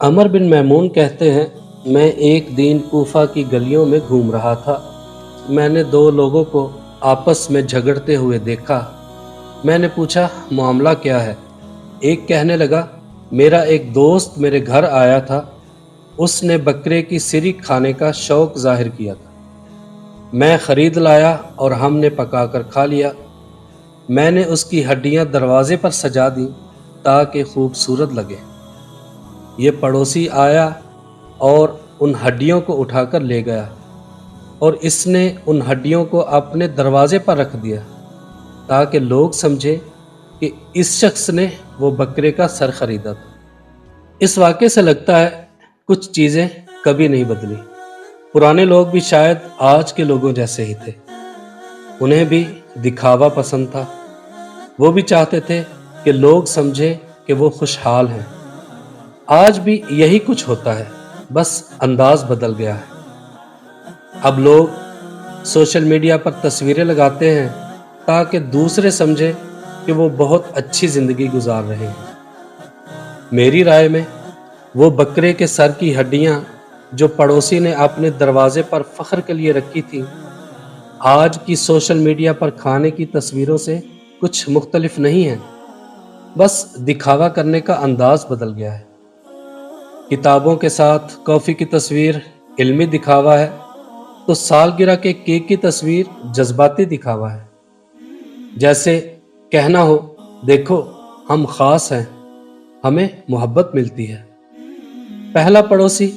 عمر بن میمون کہتے ہیں، میں ایک دن کوفہ کی گلیوں میں گھوم رہا تھا۔ میں نے دو لوگوں کو آپس میں جھگڑتے ہوئے دیکھا۔ میں نے پوچھا، معاملہ کیا ہے؟ ایک کہنے لگا، میرا ایک دوست میرے گھر آیا تھا، اس نے بکرے کی سری کھانے کا شوق ظاہر کیا تھا۔ میں خرید لایا اور ہم نے پکا کر کھا لیا۔ میں نے اس کی ہڈیاں دروازے پر سجا دیں تاکہ خوبصورت لگے۔ یہ پڑوسی آیا اور ان ہڈیوں کو اٹھا کر لے گیا، اور اس نے ان ہڈیوں کو اپنے دروازے پر رکھ دیا تاکہ لوگ سمجھے کہ اس شخص نے وہ بکرے کا سر خریدا تھا۔ اس واقعے سے لگتا ہے کچھ چیزیں کبھی نہیں بدلی۔ پرانے لوگ بھی شاید آج کے لوگوں جیسے ہی تھے، انہیں بھی دکھاوا پسند تھا۔ وہ بھی چاہتے تھے کہ لوگ سمجھے کہ وہ خوشحال ہیں۔ آج بھی یہی کچھ ہوتا ہے، بس انداز بدل گیا ہے۔ اب لوگ سوشل میڈیا پر تصویریں لگاتے ہیں تاکہ دوسرے سمجھے کہ وہ بہت اچھی زندگی گزار رہے ہیں۔ میری رائے میں وہ بکرے کے سر کی ہڈیاں جو پڑوسی نے اپنے دروازے پر فخر کے لیے رکھی تھی، آج کی سوشل میڈیا پر کھانے کی تصویروں سے کچھ مختلف نہیں ہیں، بس دکھاوا کرنے کا انداز بدل گیا ہے۔ کتابوں کے ساتھ کافی کی تصویر علمی دکھاوا ہے، تو سالگرہ کے کیک کی تصویر جذباتی دکھاوا ہے۔ جیسے کہنا ہو، دیکھو ہم خاص ہیں، ہمیں محبت ملتی ہے۔ پہلا پڑوسی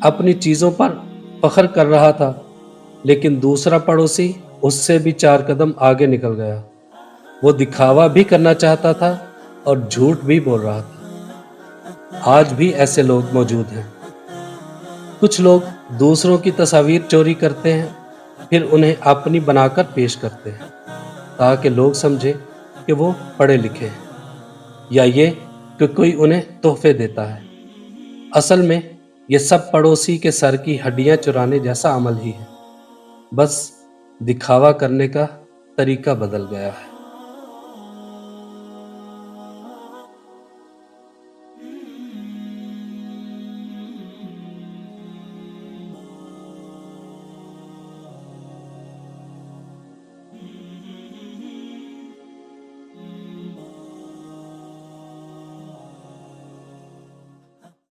اپنی چیزوں پر فخر کر رہا تھا، لیکن دوسرا پڑوسی اس سے بھی 4 قدم آگے نکل گیا۔ وہ دکھاوا بھی کرنا چاہتا تھا اور جھوٹ بھی بول رہا تھا۔ آج بھی ایسے لوگ موجود ہیں۔ کچھ لوگ دوسروں کی تصاویر چوری کرتے ہیں، پھر انہیں اپنی بنا کر پیش کرتے ہیں تاکہ لوگ سمجھے کہ وہ پڑھے لکھے ہیں، یا یہ کہ کوئی انہیں تحفے دیتا ہے۔ اصل میں یہ سب پڑوسی کے سر کی ہڈیاں چرانے جیسا عمل ہی ہے، بس دکھاوا کرنے کا طریقہ بدل گیا ہے۔